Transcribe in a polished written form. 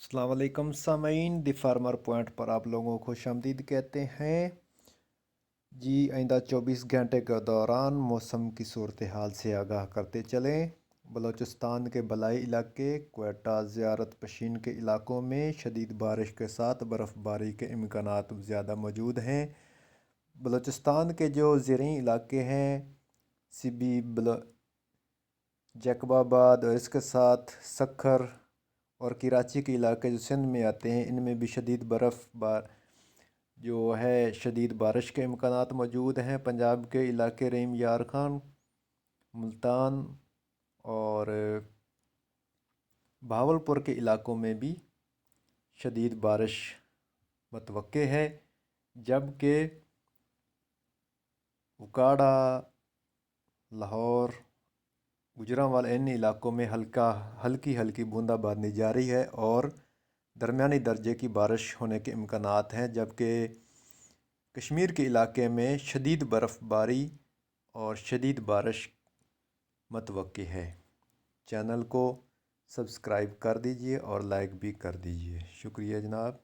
अस्सलाम वालेकुम सामीन दी फार्मर पॉइंट पर आप लोगों को खुशामदीद कहते हैं जी। आइंदा 24 घंटे के दौरान मौसम की सूरत हाल से आगाह करते चलें। बलूचिस्तान के बलाई इलाके क्वेटा ज़ियारत पशीन के इलाकों में शदीद बारिश के साथ बर्फ़बारी के इम्कानात ज़्यादा मौजूद हैं। बलूचिस्तान के जो ज़रई इलाके हैं सिबी जैकबाबाद और इसके साथ सखर और कराची के इलाके जो सिंध में आते हैं, इनमें भी शदीद शदीद बारिश के इम्कानात मौजूद हैं। पंजाब के इलाके रहीम यार खान, मुल्तान और भावलपुर के इलाकों में भी शदीद बारिश मतवक्के है, जबकि उकाड़ा, लाहौर, गुजरांवाला इन इलाकों में हल्की हल्की बूंदाबांदी जारी है और दरमियानी दर्जे की बारिश होने के इम्कानात हैं। जबकि कश्मीर के इलाके में शदीद बर्फ़बारी और शदीद बारिश मतवक्की है। चैनल को सब्सक्राइब कर दीजिए और लाइक भी कर दीजिए। शुक्रिया जनाब।